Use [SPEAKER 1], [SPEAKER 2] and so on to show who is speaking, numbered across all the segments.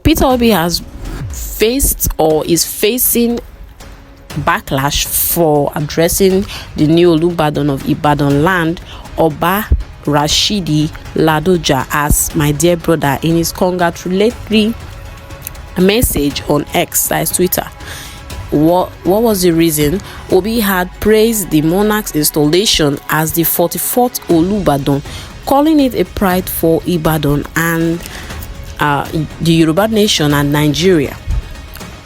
[SPEAKER 1] Peter Obi has faced or is facing backlash for addressing the new Olubadan of Ibadan land, Oba Rashidi Ladoja, as my dear brother in his congratulatory message on X, that is Twitter. What was the reason? Obi had praised the monarch's installation as the 44th Olubadan, calling it a pride for Ibadan and the Yoruba nation and Nigeria.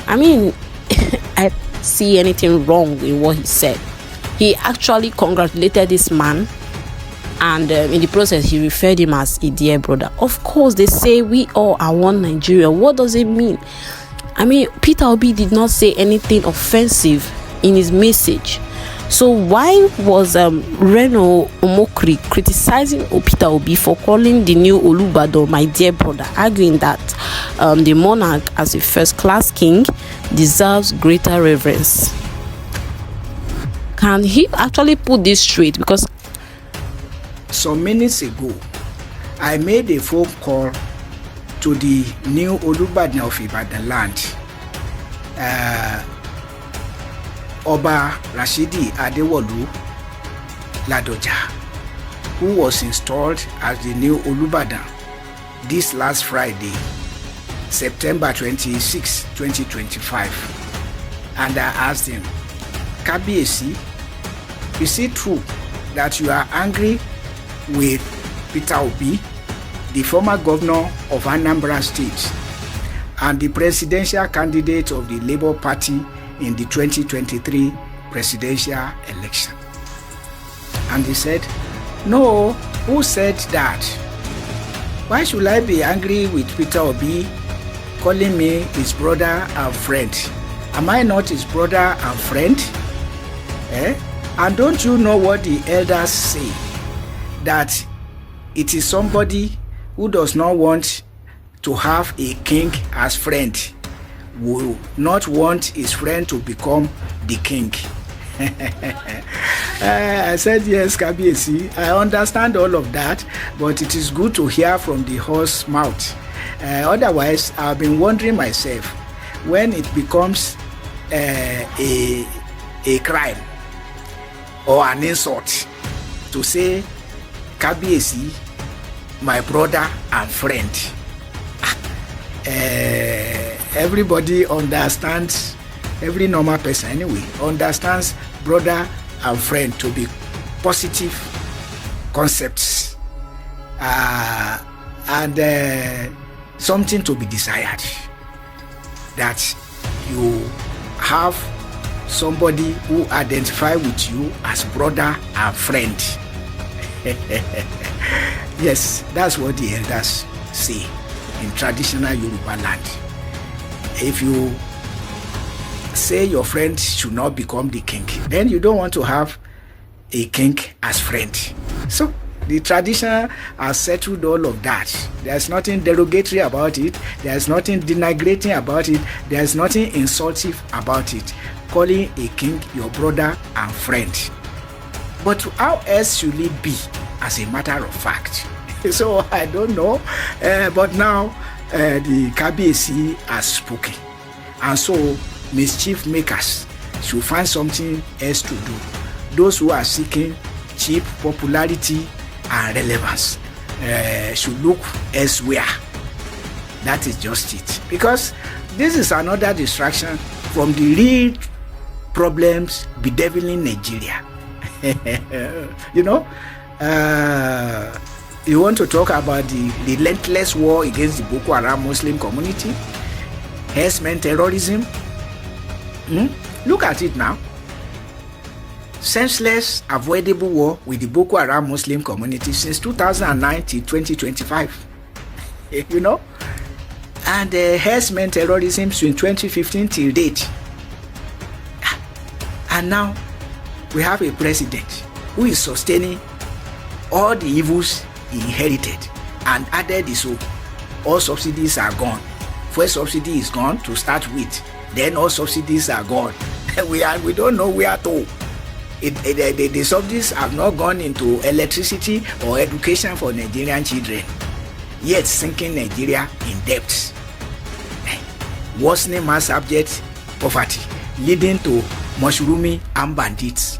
[SPEAKER 1] I mean, I don't see anything wrong in what he said. He actually congratulated this man, and in the process he referred him as a dear brother. Of course, they say we all are one Nigeria. What does it mean? I mean, Peter Obi did not say anything offensive in his message. So why was Reno Omokri criticizing Peter Obi for calling the new Olubadan my dear brother, arguing that the monarch, as a first-class king, deserves greater reverence? Can he actually put this straight? Because
[SPEAKER 2] some minutes ago, I made a phone call to the new Olubadan of Ibadan land, Oba Rashidi Adewolu Ladoja, who was installed as the new Olubadan this last Friday, September 26, 2025. And I asked him, Kabiyesi, is it true that you are angry with Peter Obi, the former governor of Anambra State and the presidential candidate of the Labour Party in the 2023 presidential election? And he said, no, who said that? Why should I be angry with Peter Obi calling me his brother and friend? Am I not his brother and friend? And don't you know what the elders say? That it is somebody who does not want to have a king as friend will not want his friend to become the king. I said, yes, Kabiyesi, I understand all of that, but it is good to hear from the horse mouth. Otherwise, I've been wondering myself, when it becomes a crime or an insult to say, Kabiyesi, my brother and friend. Everybody understands, every normal person anyway, understands brother and friend to be positive concepts and something to be desired. That you have somebody who identify with you as brother and friend. Yes, that's what the elders say in traditional Yoruba land. If you say your friend should not become the king, then you don't want to have a king as friend. So the tradition has settled all of that. There's nothing derogatory about it. There's nothing denigrating about it. There's nothing insultive about it. Calling a king your brother and friend. But how else should it be, as a matter of fact? So I don't know, but now the Kabiyesi has spoken, and so mischief makers should find something else to do. Those who are seeking cheap popularity and relevance should look elsewhere. That is just it, because this is another distraction from the real problems bedeviling Nigeria. You know, you want to talk about the relentless war against the Boko Haram Muslim community, herdsmen terrorism. Look at it now. Senseless, avoidable war with the Boko Haram Muslim community since 2009 till 2025. You know, and herdsmen terrorism since 2015 till date. And now we have a president who is sustaining all the evils he inherited and added this. So all subsidies are gone. First subsidy is gone to start with. Then all subsidies are gone. we don't know where to. The subsidies have not gone into electricity or education for Nigerian children, yet sinking Nigeria in debt. worsening mass abject poverty, leading to mushrooming and bandits.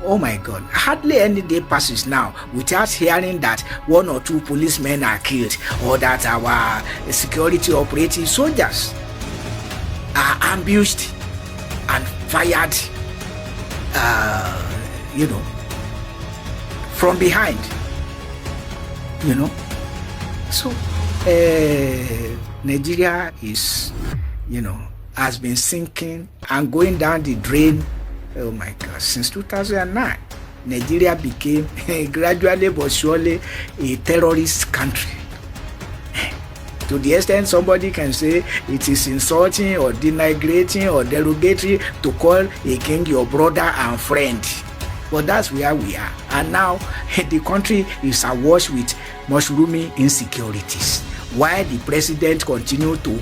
[SPEAKER 2] Oh my God, hardly any day passes now without hearing that 1 or 2 policemen are killed, or that our security operative soldiers are ambushed and fired, from behind, So, Nigeria is, has been sinking and going down the drain. Oh my God, since 2009, Nigeria became gradually but surely a terrorist country. To the extent somebody can say it is insulting or denigrating or derogatory to call a king your brother and friend. But that's where we are. And now the country is awash with mushrooming insecurities, while the president continues to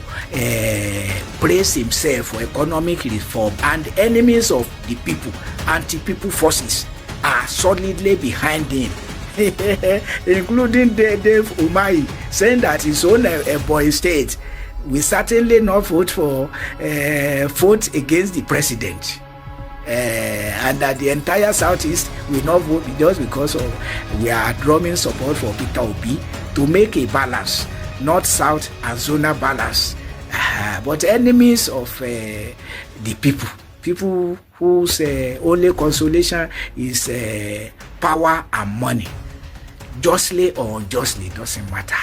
[SPEAKER 2] praise himself for economic reform, and enemies of the people, anti-people forces, are solidly behind him, including Dave Umahi, saying that his own boy state will certainly not vote against the president. And that the entire Southeast will not vote just because we are drumming support for Peter Obi to make a balance, north-south and zonal balance. But enemies of the people whose only consolation is power and money, justly or unjustly, doesn't matter,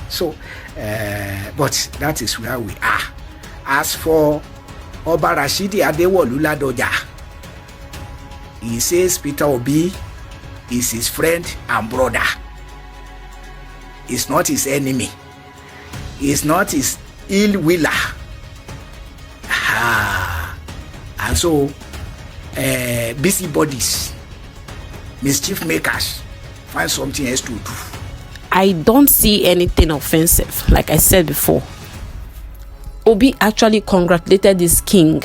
[SPEAKER 2] So, but that is where we are. As for Oba Rashidi Adewolu Ladoja, he says Peter Obi is his friend and brother. He's not his enemy. He's not his ill willer. And so, busybodies, mischief makers, find something else to do.
[SPEAKER 1] I don't see anything offensive, like I said before. Obi actually congratulated this king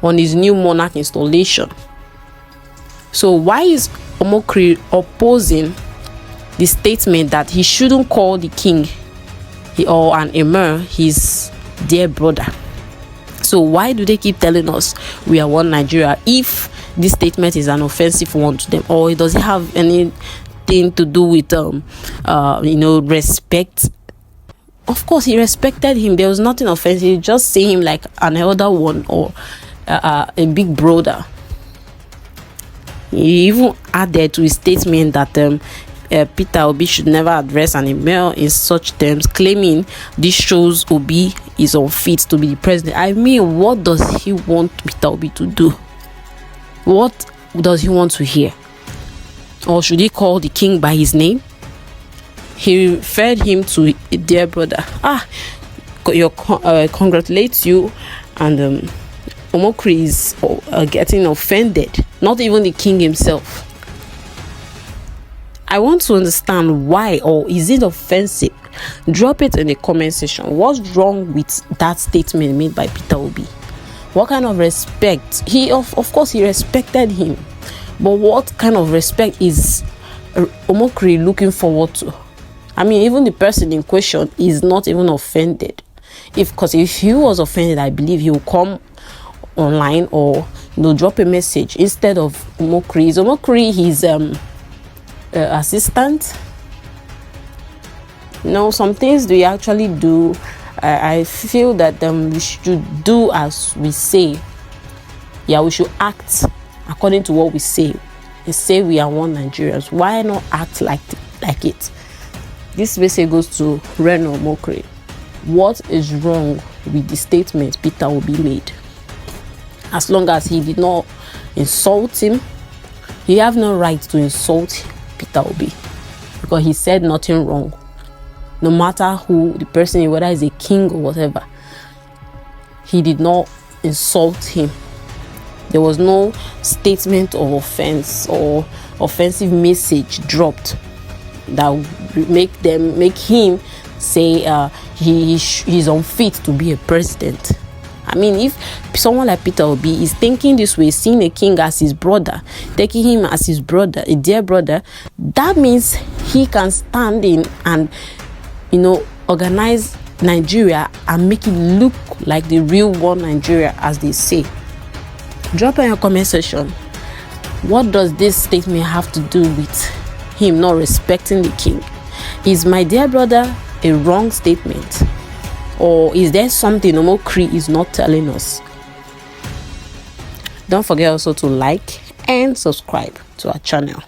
[SPEAKER 1] on his new monarch installation. So why is Omokri opposing the statement that he shouldn't call the king or an emir his dear brother? So why do they keep telling us we are one Nigeria if this statement is an offensive one to them? Or does it have anything to do with respect? Of course, he respected him. There was nothing offensive. Just see him like an elder one or a big brother. He even added to his statement that Peter Obi should never address an email in such terms, claiming this shows Obi is unfit to be the president. I mean, what does he want Peter Obi to do? What does he want to hear? Or should he call the king by his name? He referred him to a dear brother. Congratulates you, and Omokri is getting offended. Not even the king himself. I want to understand why, or is it offensive? Drop it in the comment section. What's wrong with that statement made by Peter Obi? What kind of respect? He of course he respected him, but what kind of respect is Omokri looking forward to? I mean, even the person in question is not even offended. Because if he was offended, I believe he will come online or drop a message instead of Omokri. Is Omokri his assistant? Some things we actually do. I feel that we should do as we say. Yeah, we should act according to what we say. They say we are one Nigerians. Why not act like it? This message goes to Reno Omokri. What is wrong with the statement Peter Obi made? As long as he did not insult him, he have no right to insult Peter Obi, because he said nothing wrong. No matter who the person is, whether he's a king or whatever, he did not insult him. There was no statement of offense or offensive message dropped that would make him say he's unfit to be a president. I mean, if someone like Peter Obi is thinking this way, seeing a king as his brother, taking him as his brother, a dear brother, that means he can stand in and organize Nigeria and make it look like the real one Nigeria, as they say. Drop in your comment section, what does this statement have to do with him not respecting the king? Is my dear brother a wrong statement, or is there something Omokri is not telling us? Don't forget also to like and subscribe to our channel.